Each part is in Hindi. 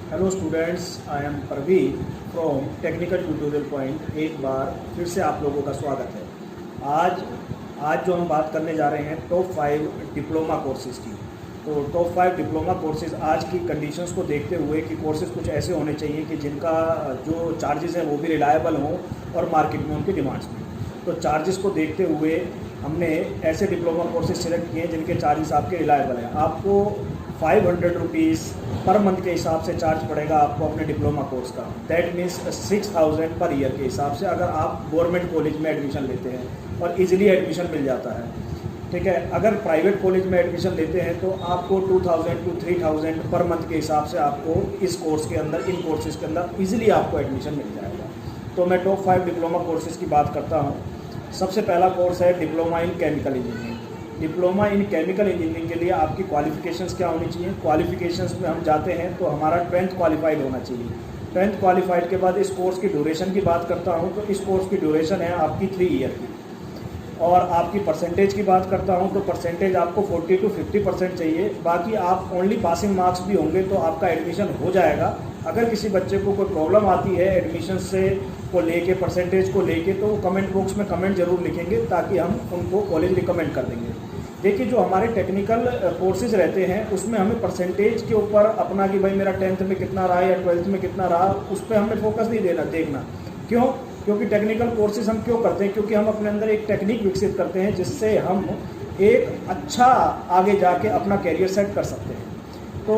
Hello students, I am Praveen from Technical Tutorial Point. एक बार फिर से आप लोगों का स्वागत है। आज जो हम बात करने जा रहे हैं टॉप 5 डिप्लोमा कोर्सेज़ की। तो टॉप 5 डिप्लोमा कोर्सेज़ आज की कंडीशंस को देखते हुए कि कोर्सेज़ कुछ ऐसे होने चाहिए कि जिनका जो चार्जेस है वो भी रिलायबल हों और मार्केट में उनकी डिमांड्स भी। तो चार्जेस को देखते हुए हमने ऐसे डिप्लोमा कोर्सेज सेलेक्ट किए हैं जिनके चार्जेस आपके रिलायबल हैं। आपको 500 रुपीज़ पर मंथ के हिसाब से चार्ज पड़ेगा आपको अपने डिप्लोमा कोर्स का। दैट मीन्स 6000 पर ईयर के हिसाब से अगर आप गवर्नमेंट कॉलेज में एडमिशन लेते हैं और इजीली एडमिशन मिल जाता है। ठीक है, अगर प्राइवेट कॉलेज में एडमिशन लेते हैं तो आपको 2000 to 3000 पर मंथ के हिसाब से आपको इस कोर्स के अंदर, इन कोर्सेज़ के अंदर ईजिली आपको एडमिशन मिल जाएगा। तो मैं टॉप 5 डिप्लोमा कोर्सेज़ की बात करता हूँ। सबसे पहला कोर्स है diploma in chemical engineering. Diploma in chemical engineering के लिए आपकी क्वालिफ़िकेशंस क्या होनी चाहिए? क्वालिफ़िकेशंस में हम जाते हैं तो हमारा 10th क्वालिफाइड होना चाहिए। 10th क्वालिफाइड के बाद इस कोर्स की ड्यूरेशन की बात करता हूँ तो इस कोर्स की ड्यूरेशन है आपकी 3 ईयर की। और आपकी परसेंटेज की बात करता हूँ तो परसेंटेज आपको 40 to 50% चाहिए। बाकी आप ओनली पासिंग मार्क्स भी होंगे तो आपका एडमिशन हो जाएगा। अगर किसी बच्चे को कोई प्रॉब्लम आती है एडमिशन से को लेके, परसेंटेज को लेके, तो वो कमेंट बॉक्स में कमेंट जरूर लिखेंगे ताकि हम उनको कॉलेज रिकमेंड कर देंगे। देखिए, जो हमारे टेक्निकल कोर्सेज रहते हैं उसमें हमें परसेंटेज के ऊपर अपना कि भाई मेरा 10th में कितना रहा या 12th में कितना रहा, उस पर हमें फोकस नहीं देखना। क्यों? क्योंकि टेक्निकल कोर्सेज हम क्यों करते हैं? क्योंकि हम अपने अंदर एक टेक्निक विकसित करते हैं जिससे हम एक अच्छा आगे जाके अपना कैरियर सेट कर सकते हैं। तो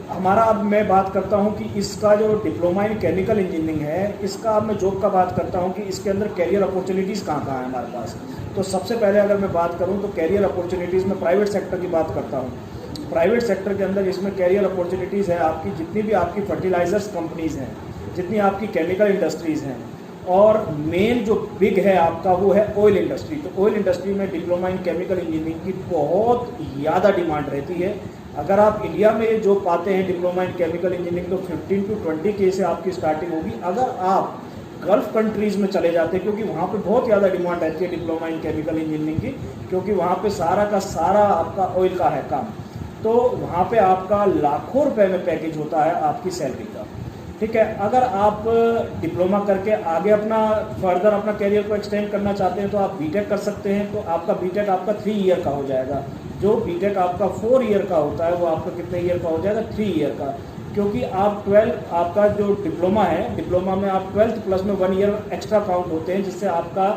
हमारा, अब मैं बात करता हूं कि इसका जो डिप्लोमा इन केमिकल इंजीनियरिंग है, इसका अब मैं जॉब का बात करता हूं कि इसके अंदर कैरियर अपॉर्चुनिटीज़ कहाँ कहाँ है हमारे पास। तो सबसे पहले अगर मैं बात करूं तो कैरियर अपॉर्चुनिटीज़ में प्राइवेट सेक्टर की बात करता हूं। प्राइवेट सेक्टर के अंदर इसमें कैरियर अपॉर्चुनिटीज़ है आपकी, जितनी भी आपकी फर्टिलाइजर्स कंपनीज़ हैं, जितनी आपकी केमिकल इंडस्ट्रीज़ हैं, और मेन जो बिग है आपका वो है ऑयल इंडस्ट्री। तो ऑयल इंडस्ट्री में डिप्लोमा इन केमिकल इंजीनियरिंग की बहुत ज़्यादा डिमांड रहती है। अगर आप इंडिया में जो पाते हैं डिप्लोमा इन केमिकल इंजीनियरिंग तो 15 to 20K से आपकी स्टार्टिंग होगी। अगर आप गल्फ़ कंट्रीज़ में चले जाते हैं, क्योंकि वहाँ पे बहुत ज़्यादा डिमांड रहती है डिप्लोमा इन केमिकल इंजीनियरिंग की, क्योंकि वहाँ पे सारा का सारा आपका ऑयल का है काम, तो वहाँ पे आपका लाखों रुपए में पैकेज होता है आपकी सैलरी का। ठीक है, अगर आप डिप्लोमा करके आगे अपना फर्दर अपना कैरियर को एक्सटेंड करना चाहते हैं तो आप बीटेक कर सकते हैं। तो आपका बीटेक आपका 3 ईयर का हो जाएगा। जो बीटेक आपका 4 ईयर का होता है वो आपका कितने ईयर का हो जाएगा? 3 ईयर का। क्योंकि आप 12 आपका जो डिप्लोमा है, डिप्लोमा में आप 12th प्लस में 1 ईयर एक्स्ट्रा काउंट होते हैं, जिससे आपका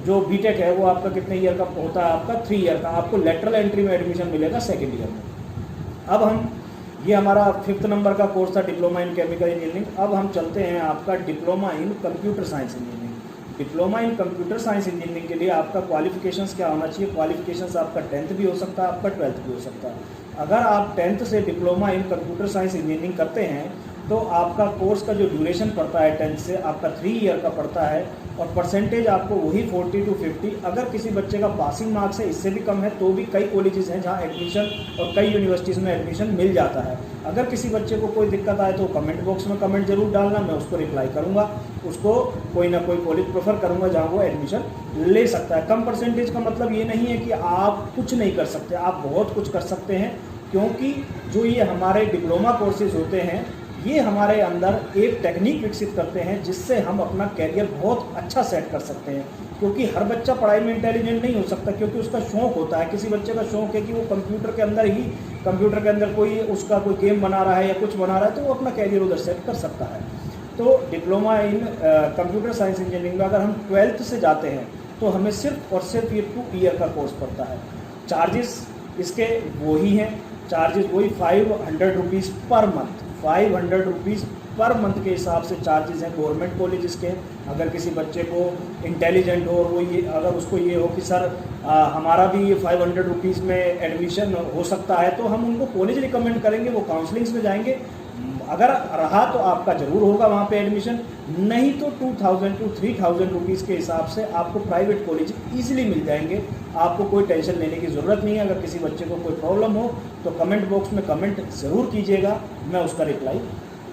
जो बीटेक है वो आपका कितने ईयर का होता है? आपका 3 ईयर का। आपको लेटरल एंट्री में एडमिशन मिलेगा 2nd ईयर में। अब हम, ये हमारा 5th नंबर का कोर्स था डिप्लोमा इन केमिकल इंजीनियरिंग। अब हम चलते हैं आपका diploma in computer science engineering. Diploma in computer science engineering के लिए आपका क्वालिफिकेशंस क्या होना चाहिए? क्वालिफिकेशंस आपका 10th भी हो सकता है, आपका 12th भी हो सकता है। अगर आप 10th से diploma in computer science engineering करते हैं तो आपका कोर्स का जो ड्यूरेशन पड़ता है 10th से आपका 3 ईयर का पड़ता है, और परसेंटेज आपको वही 40 to 50। अगर किसी बच्चे का पासिंग मार्क्स है इससे भी कम है तो भी कई कॉलेजेस हैं जहां एडमिशन और कई यूनिवर्सिटीज़ में एडमिशन मिल जाता है। अगर किसी बच्चे को कोई दिक्कत आए तो कमेंट बॉक्स में कमेंट जरूर डालना, मैं उसको रिप्लाई करूँगा। उसको कोई ना कोई कॉलेज प्रेफर करूँगा जहाँ वो एडमिशन ले सकता है। कम परसेंटेज का मतलब ये नहीं है कि आप कुछ नहीं कर सकते, आप बहुत कुछ कर सकते हैं। क्योंकि जो ये हमारे डिप्लोमा कोर्सेज होते हैं ये हमारे अंदर एक टेक्निक विकसित करते हैं जिससे हम अपना कैरियर बहुत अच्छा सेट कर सकते हैं। क्योंकि हर बच्चा पढ़ाई में इंटेलिजेंट नहीं हो सकता, क्योंकि उसका शौक होता है। किसी बच्चे का शौक है कि वो कंप्यूटर के अंदर कोई उसका कोई गेम बना रहा है या कुछ बना रहा है तो वो अपना कैरियर उधर सेट कर सकता है। तो diploma in computer science engineering में अगर हम 12th से जाते हैं तो हमें सिर्फ और सिर्फ ये 2 ईयर का कोर्स पड़ता है। चार्जेस इसके वही हैं, चार्जेस वही 500 rupees per month. 500 rupees per month के हिसाब से चार्जेस हैं गवर्नमेंट कॉलेजेस के। अगर किसी बच्चे को इंटेलिजेंट हो और वो ये, अगर उसको ये हो कि सर हमारा भी ये 500 रुपीज़ में एडमिशन हो सकता है, तो हम उनको कॉलेज रिकमेंड करेंगे, वो काउंसलिंग्स में जाएंगे। अगर रहा तो आपका ज़रूर होगा वहाँ पे एडमिशन, नहीं तो 2000 to 3000 रुपीज़ के हिसाब से आपको प्राइवेट कॉलेज ईजिली मिल जाएंगे। आपको कोई टेंशन लेने की ज़रूरत नहीं है। अगर किसी बच्चे को कोई प्रॉब्लम हो तो कमेंट बॉक्स में कमेंट ज़रूर कीजिएगा, मैं उसका रिप्लाई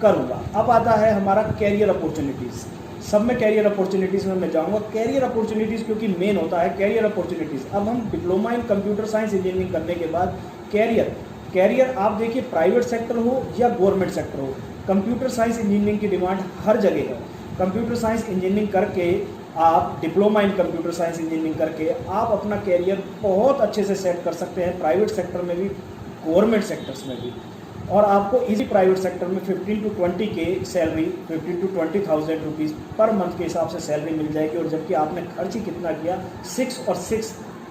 करूँगा। अब आता है हमारा कैरियर अपॉर्चुनिटीज़। सब में कैरियर अपॉर्चुनिटीज़ में मैं जाऊँगा। कैरियर अपॉर्चुनिटीज़ क्योंकि मेन होता है कैरियर अपॉर्चुनिटीज़। अब हम diploma in computer science engineering करने के बाद कैरियर कैरियर आप देखिए प्राइवेट सेक्टर हो या गवर्नमेंट सेक्टर हो, कंप्यूटर साइंस इंजीनियरिंग की डिमांड हर जगह है। कंप्यूटर साइंस इंजीनियरिंग करके आप diploma in computer science engineering करके आप अपना कैरियर बहुत अच्छे से सेट कर सकते हैं, प्राइवेट सेक्टर में भी गवर्नमेंट सेक्टर्स में भी। और आपको इसी प्राइवेट सेक्टर में 15 to 20 के salary 15 to 20,000 rupees per month के हिसाब से सैलरी मिल जाएगी। और जबकि आपने खर्च ही कितना किया,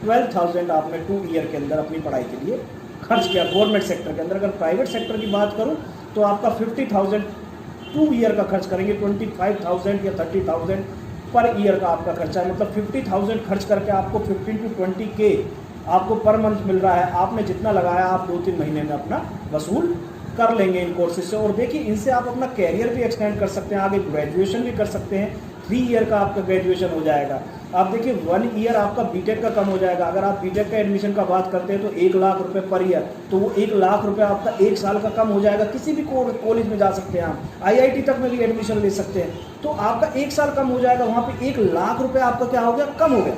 12,000 आपने 2 ईयर के अंदर अपनी पढ़ाई के लिए खर्च किया गवर्नमेंट सेक्टर के अंदर। अगर प्राइवेट सेक्टर की बात करूं तो आपका 50,000 2 ईयर का खर्च करेंगे, 25,000 या 30,000 पर ईयर का आपका खर्चा है। मतलब 50,000 खर्च करके आपको 15 to 20 के आपको पर मंथ मिल रहा है। आपने जितना लगाया आप 2-3 महीने में अपना वसूल कर लेंगे इन कोर्सेज से। और देखिए इनसे आप अपना कैरियर भी एक्सटेंड कर सकते हैं, आगे ग्रेजुएशन भी कर सकते हैं। 3 ईयर का आपका ग्रेजुएशन हो जाएगा। आप देखिए 1 ईयर आपका बीटेक का कम हो जाएगा। अगर आप बीटेक का एडमिशन का बात करते हैं तो 1 लाख रुपए पर ईयर, तो वो 1 लाख रुपए आपका 1 साल का कम हो जाएगा। किसी भी कॉलेज में जा सकते हैं आप, IIT तक में भी एडमिशन ले सकते हैं, तो आपका 1 साल कम हो जाएगा। वहाँ पे 1 लाख रुपए आपका क्या हो गया, कम हो गया।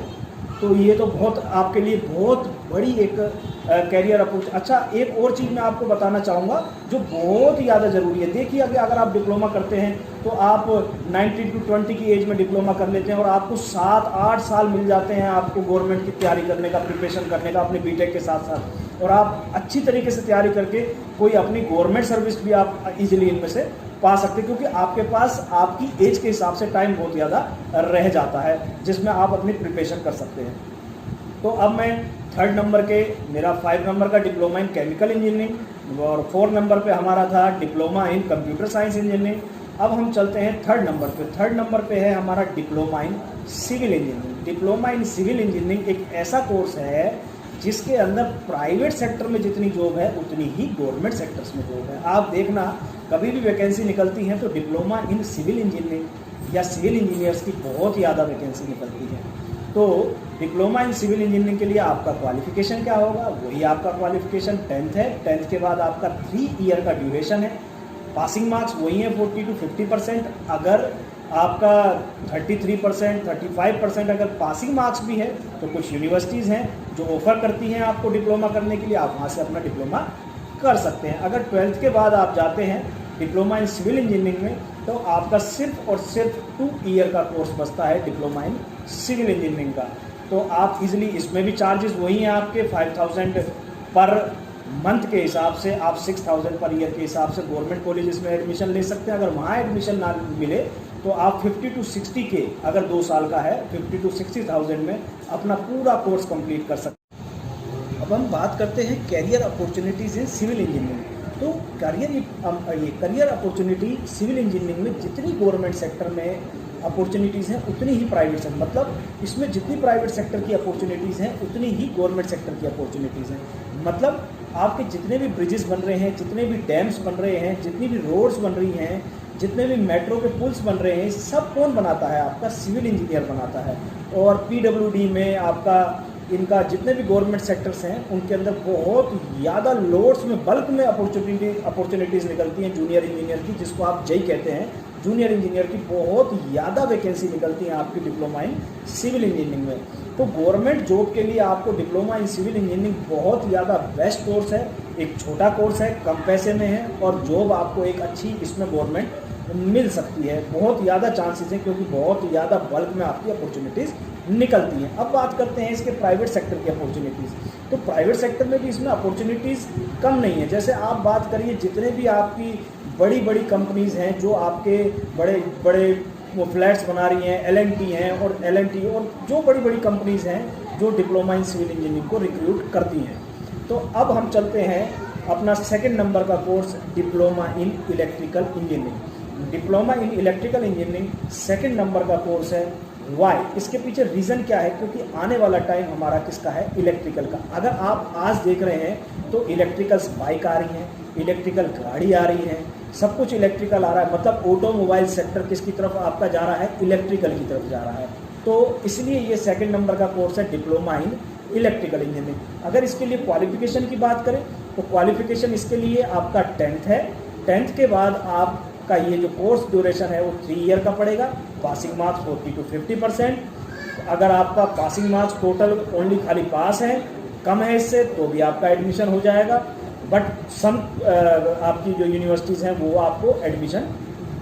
तो ये तो बहुत आपके लिए बहुत बड़ी एक कैरियर अप्रोच। अच्छा, एक और चीज़ मैं आपको बताना चाहूँगा जो बहुत ही ज़्यादा ज़रूरी है। देखिए अगर आप डिप्लोमा करते हैं तो आप 19 to 20 की एज में डिप्लोमा कर लेते हैं और आपको 7-8 साल मिल जाते हैं आपको गवर्नमेंट की तैयारी करने का, प्रिपरेशन करने का अपने बीटेक के साथ साथ। और आप अच्छी तरीके से तैयारी करके कोई अपनी गवर्नमेंट सर्विस भी आप इजीली इनमें से पा सकते हैं, क्योंकि आपके पास आपकी एज के हिसाब से टाइम बहुत ज़्यादा रह जाता है जिसमें आप अपनी प्रिपरेशन कर सकते हैं। तो अब मैं 3rd नंबर के, मेरा 5 नंबर का डिप्लोमा इन केमिकल इंजीनियरिंग और 4 नंबर पे हमारा था diploma in computer science engineering. अब हम चलते हैं 3rd नंबर पे। 3rd नंबर पे है हमारा diploma in civil engineering. Diploma in civil engineering एक ऐसा कोर्स है जिसके अंदर प्राइवेट सेक्टर में जितनी जॉब है उतनी ही गवर्नमेंट सेक्टर्स में जॉब है। आप देखना कभी भी वैकेंसी निकलती है तो डिप्लोमा इन सिविल इंजीनियरिंग या सिविल इंजीनियर्स की बहुत ही ज़्यादा वैकेंसी निकलती है। तो डिप्लोमा इन सिविल इंजीनियरिंग के लिए आपका क्वालिफिकेशन क्या होगा, वही आपका क्वालिफिकेशन 10th है। 10th के बाद आपका 3 ईयर का ड्यूरेशन है। पासिंग मार्क्स वही है 40 to 50%। अगर आपका 33%, 35% अगर पासिंग मार्क्स भी है तो कुछ यूनिवर्सिटीज़ हैं जो ऑफ़र करती हैं आपको डिप्लोमा करने के लिए, आप वहाँ से अपना डिप्लोमा कर सकते हैं। अगर 12th के बाद आप जाते हैं डिप्लोमा इन सिविल इंजीनियरिंग में तो आपका सिर्फ और सिर्फ 2 ईयर का कोर्स बचता है डिप्लोमा इन सिविल इंजीनियरिंग का। तो आप इजीली, इसमें भी चार्जेस वही हैं आपके 5,000 पर मंथ के हिसाब से, आप 6,000 पर ईयर के हिसाब से गवर्नमेंट कॉलेजेस में एडमिशन ले सकते हैं। अगर वहाँ एडमिशन ना मिले तो आप 50 to 60 के, अगर 2 साल का है 50 to 60,000 में अपना पूरा कोर्स कंप्लीट कर सकते हैं। अब हम बात करते हैं career opportunities in civil engineering. तो करियर अपॉर्चुनिटी सिविल इंजीनियरिंग में जितनी गवर्नमेंट सेक्टर में अपॉर्चुनिटीज़ हैं उतनी ही प्राइवेट सेक्टर, मतलब इसमें जितनी प्राइवेट सेक्टर की अपॉर्चुनिटीज़ हैं उतनी ही गवर्नमेंट सेक्टर की अपॉर्चुनिटीज़ हैं। मतलब आपके जितने भी ब्रिजेस बन रहे हैं, जितने भी डैम्स बन रहे हैं, जितनी भी रोड्स बन रही हैं, जितने भी मेट्रो के पुल्स बन रहे हैं, सब कौन बनाता है, आपका सिविल इंजीनियर बनाता है। और PWD में आपका इनका जितने भी गवर्नमेंट सेक्टर्स हैं उनके अंदर बहुत ज़्यादा लोड्स में बल्क में अपॉर्चुनिटीज़ निकलती हैं जूनियर इंजीनियर की, जिसको आप JEE कहते हैं। जूनियर इंजीनियर की बहुत ज़्यादा वैकेंसी निकलती है आपकी डिप्लोमा इन सिविल इंजीनियरिंग में। तो गवर्नमेंट जॉब के लिए आपको डिप्लोमा इन सिविल इंजीनियरिंग बहुत ज़्यादा बेस्ट कोर्स है। एक छोटा कोर्स है, कम पैसे में है और जॉब आपको एक अच्छी इसमें गवर्नमेंट मिल सकती है। बहुत ज़्यादा चांसेस हैं क्योंकि बहुत ज़्यादा बल्क में आपकी अपॉर्चुनिटीज़ निकलती हैं। अब बात करते हैं इसके प्राइवेट सेक्टर की अपॉर्चुनिटीज़। तो प्राइवेट सेक्टर में भी इसमें अपॉर्चुनिटीज़ कम नहीं है। जैसे आप बात करिए जितने भी आपकी बड़ी बड़ी कंपनीज़ हैं जो आपके बड़े बड़े वो फ्लैट्स बना रही हैं, L&T हैं और L&T और जो बड़ी बड़ी कंपनीज़ हैं जो डिप्लोमा इन सिविल इंजीनियरिंग को रिक्रूट करती हैं। तो अब हम चलते हैं अपना 2nd नंबर का course diploma in electrical engineering. Diploma in electrical engineering 2nd number का कोर्स है। वाई, इसके पीछे रीज़न क्या है, क्योंकि आने वाला टाइम हमारा किसका है, इलेक्ट्रिकल का। अगर आप आज देख रहे हैं तो इलेक्ट्रिकल बाइक आ रही हैं, इलेक्ट्रिकल गाड़ी आ रही है, सब कुछ इलेक्ट्रिकल आ रहा है। मतलब ऑटोमोबाइल सेक्टर किसकी तरफ आपका जा रहा है, इलेक्ट्रिकल की तरफ जा रहा है। तो इसलिए ये 2nd नंबर का कोर्स है डिप्लोमा इन इलेक्ट्रिकल इंजीनियरिंग। अगर इसके लिए क्वालिफिकेशन की बात करें तो क्वालिफिकेशन इसके लिए आपका 10th है। 10th के बाद आपका ये जो कोर्स ड्यूरेशन है वो 3 ईयर का पड़ेगा। Passing marks 40 to 50%। अगर आपका पासिंग मार्क्स टोटल ओनली खाली पास है, कम है इससे, तो भी आपका एडमिशन हो जाएगा। बट सम आपकी जो यूनिवर्सिटीज़ हैं वो आपको एडमिशन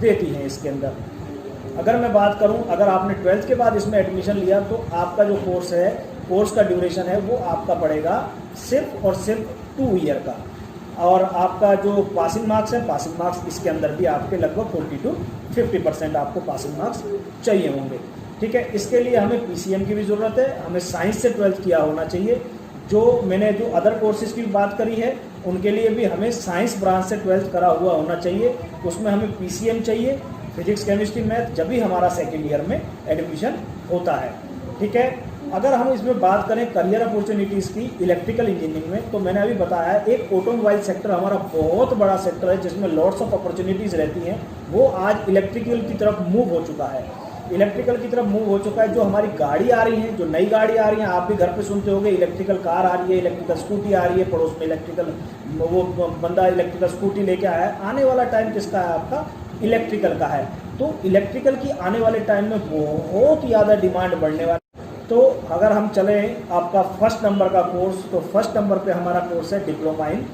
देती हैं इसके अंदर। अगर मैं बात करूं, अगर आपने 12th के बाद इसमें एडमिशन लिया तो आपका जो कोर्स है, कोर्स का ड्यूरेशन है वो आपका पड़ेगा सिर्फ और सिर्फ 2 ईयर का। और आपका जो पासिंग मार्क्स है, पासिंग मार्क्स इसके अंदर भी आपके लगभग 40 to 50% आपको पासिंग मार्क्स चाहिए होंगे। ठीक है, इसके लिए हमें PCM की भी ज़रूरत है, हमें साइंस से 12th किया होना चाहिए। मैंने जो अदर कोर्सेज़ की बात करी है उनके लिए भी हमें साइंस ब्रांच से 12th करा हुआ होना चाहिए। उसमें हमें PCM चाहिए, फिजिक्स केमिस्ट्री मैथ, जब भी हमारा सेकेंड ईयर में एडमिशन होता है। ठीक है, अगर हम इसमें बात करें करियर अपॉर्चुनिटीज़ की इलेक्ट्रिकल इंजीनियरिंग में, तो मैंने अभी बताया एक ऑटोमोबाइल सेक्टर हमारा बहुत बड़ा सेक्टर है जिसमें लॉट्स ऑफ अपॉर्चुनिटीज़ रहती हैं, वो आज इलेक्ट्रिकल की तरफ मूव हो चुका है। इलेक्ट्रिकल की तरफ मूव हो चुका है। जो हमारी गाड़ी आ रही है, जो नई गाड़ी आ रही है, आप भी घर पे सुनते होंगे इलेक्ट्रिकल कार आ रही है, इलेक्ट्रिकल स्कूटी आ रही है, पड़ोस में इलेक्ट्रिकल वो बंदा इलेक्ट्रिकल स्कूटी लेके आया है। आने वाला टाइम किसका है? आपका इलेक्ट्रिकल का है। तो इलेक्ट्रिकल की आने वाले टाइम में बहुत ज़्यादा डिमांड बढ़ने वाली। तो अगर हम चलें आपका फर्स्ट नंबर का कोर्स, तो फर्स्ट नंबर पे हमारा कोर्स है diploma in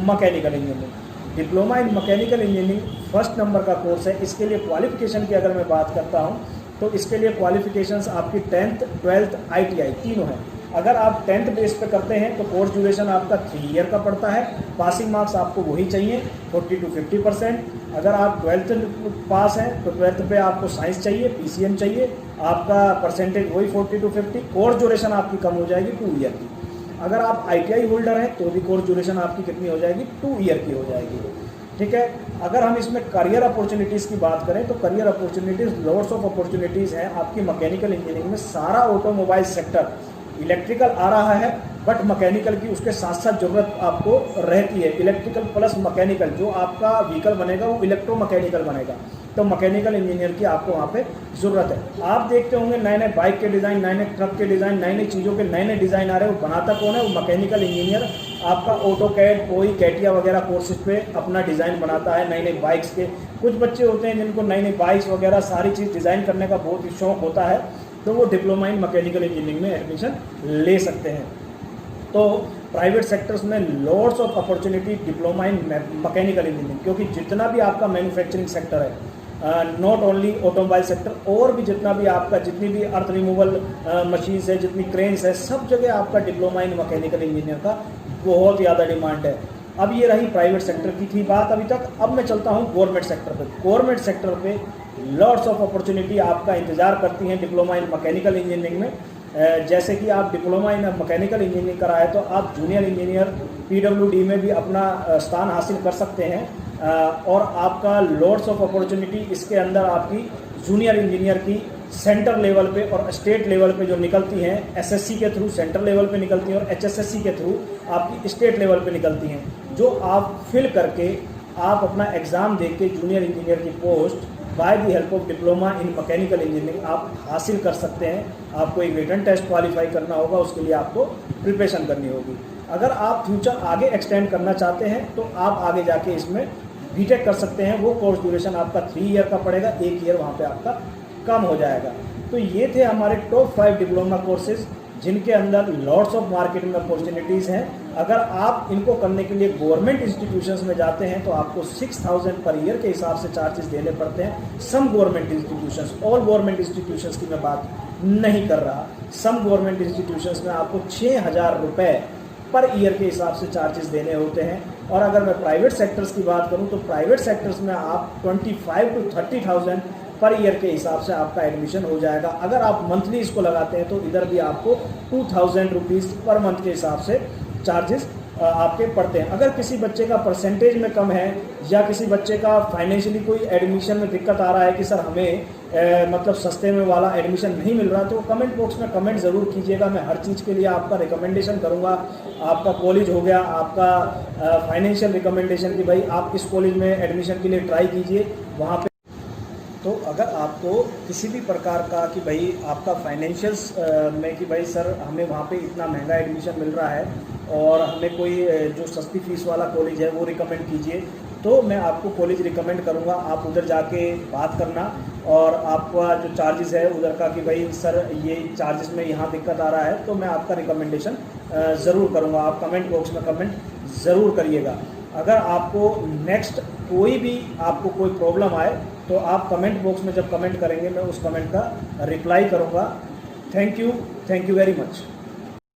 mechanical engineering. Diploma in mechanical engineering first number का कोर्स है। इसके लिए क्वालिफिकेशन की अगर मैं बात करता हूँ तो इसके लिए क्वालिफिकेशंस आपकी 10th, 12th, ITI तीनों हैं। अगर आप 10th बेस पे करते हैं तो कोर्स ड्यूरेशन आपका 3 ईयर का पड़ता है। पासिंग मार्क्स आपको वही चाहिए 40 to 50%। अगर आप 12th पास हैं तो 12th पे आपको साइंस चाहिए, PCM चाहिए, आपका परसेंटेज वही 40 to 50। कोर्स ड्यूरेशन आपकी कम हो जाएगी 2 ईयर की। अगर आप ITI होल्डर हैं तो भी कोर्स ड्यूरेशन आपकी कितनी हो जाएगी? 2 ईयर की हो जाएगी। ठीक है, अगर हम इसमें करियर अपॉर्चुनिटीज़ की बात करें तो career opportunities lots of opportunities हैं आपकी मैकेनिकल इंजीनियरिंग में। सारा ऑटोमोबाइल सेक्टर इलेक्ट्रिकल आ रहा है, बट मैकेनिकल की उसके साथ साथ ज़रूरत आपको रहती है। इलेक्ट्रिकल प्लस मैकेनिकल, जो आपका व्हीकल बनेगा वो इलेक्ट्रो मैकेनिकल बनेगा, तो मैकेनिकल इंजीनियर की आपको वहाँ पे ज़रूरत है। आप देखते होंगे नए नए बाइक के डिज़ाइन, नए नए ट्रक के डिज़ाइन, नई नई चीज़ों के नए नए डिज़ाइन आ रहे हैं। वो बनाता कौन है? वो मैकेनिकल इंजीनियर। आपका ऑटोकैड, कोई कैटिया वगैरह कोर्सेज पे अपना डिज़ाइन बनाता है नई नई बाइक्स के। कुछ बच्चे होते हैं जिनको नई नई बाइक्स वगैरह सारी चीज़ डिज़ाइन करने का बहुत ही शौक़ होता है, तो वो डिप्लोमा इन मैकेनिकल इंजीनियरिंग में एडमिशन ले सकते हैं। तो प्राइवेट सेक्टर्स में lots of opportunity diploma in mechanical engineering, क्योंकि जितना भी आपका मैन्युफैक्चरिंग सेक्टर है, नॉट ओनली ऑटोमोबाइल सेक्टर, और भी जितना भी आपका जितनी भी अर्थ रिमूवल मशीन्स है, जितनी क्रेन्स है, सब जगह आपका डिप्लोमा इन मैकेनिकल इंजीनियर का बहुत ज़्यादा डिमांड है। अब ये रही प्राइवेट सेक्टर की थी बात अभी तक। अब मैं चलता हूँ गवर्नमेंट सेक्टर पे। गवर्नमेंट सेक्टर पे लॉट्स ऑफ अपॉर्चुनिटी आपका इंतज़ार करती हैं डिप्लोमा इन मैकेनिकल इंजीनियरिंग में। जैसे कि आप डिप्लोमा इन मैकेनिकल इंजीनियरिंग कराए तो आप जूनियर इंजीनियर PWD में भी अपना स्थान हासिल कर सकते हैं। और आपका लॉट्स ऑफ अपॉर्चुनिटी इसके अंदर आपकी जूनियर इंजीनियर की सेंटर लेवल पे और स्टेट लेवल पे जो निकलती हैं, SSC के थ्रू सेंटर लेवल पे निकलती हैं और HSSC के थ्रू आपकी स्टेट लेवल पे निकलती हैं, जो आप फिल करके आप अपना एग्ज़ाम दे के जूनियर इंजीनियर की post by the help of diploma in mechanical engineering आप हासिल कर सकते हैं। आपको एक रिटन टेस्ट क्वालिफाई करना होगा, उसके लिए आपको प्रिपरेशन करनी होगी। अगर आप फ्यूचर आगे एक्सटेंड करना चाहते हैं तो आप आगे जाके इसमें BTech कर सकते हैं। वो कोर्स ड्यूरेशन आपका 3 ईयर का पड़ेगा, 1 ईयर वहाँ पे आपका कम हो जाएगा। तो ये थे हमारे टॉप 5 डिप्लोमा कोर्सेज जिनके अंदर लॉट्स ऑफ मार्केट में अपॉर्चुनिटीज़ हैं। अगर आप इनको करने के लिए गवर्नमेंट इंस्टीट्यूशंस में जाते हैं तो आपको 6000 पर ईयर के हिसाब से चार्जेस देने पड़ते हैं। Some government institutions, all government institutions की मैं बात नहीं कर रहा, सम गवर्नमेंट इंस्टीट्यूशंस में आपको 6000 रुपये पर ईयर के हिसाब से चार्जेस देने होते हैं। और अगर मैं प्राइवेट सेक्टर्स की बात करूं तो प्राइवेट सेक्टर्स में आप 25 to 30,000 पर ईयर के हिसाब से आपका एडमिशन हो जाएगा। अगर आप मंथली इसको लगाते हैं तो इधर भी आपको 2000 रुपीज़ पर मंथ के हिसाब से चार्जेस आपके पड़ते हैं। अगर किसी बच्चे का परसेंटेज में कम है या किसी बच्चे का फाइनेंशियली कोई एडमिशन में दिक्कत आ रहा है कि सर हमें मतलब सस्ते में वाला एडमिशन नहीं मिल रहा, तो कमेंट बॉक्स में कमेंट ज़रूर कीजिएगा। मैं हर चीज़ के लिए आपका रिकमेंडेशन करूँगा। आपका कॉलेज हो गया, आपका फाइनेंशियल रिकमेंडेशन कि भाई आप इस कॉलेज में एडमिशन के लिए ट्राई कीजिए वहाँ पे। तो अगर आपको किसी भी प्रकार का कि भाई आपका फाइनेंशियल्स में कि भाई सर हमें वहाँ पे इतना महंगा एडमिशन मिल रहा है और हमें कोई जो सस्ती फीस वाला कॉलेज है वो रिकमेंड कीजिए, तो मैं आपको कॉलेज रिकमेंड करूँगा। आप उधर जाके बात करना और आपका जो चार्जेस है उधर का कि भाई सर ये चार्जेस में यहाँ दिक्कत आ रहा है, तो मैं आपका रिकमेंडेशन ज़रूर करूँगा। आप कमेंट बॉक्स में कमेंट ज़रूर करिएगा। अगर आपको नेक्स्ट कोई भी आपको कोई प्रॉब्लम आए तो आप कमेंट बॉक्स में जब कमेंट करेंगे मैं उस कमेंट का रिप्लाई करूँगा। Thank you very much.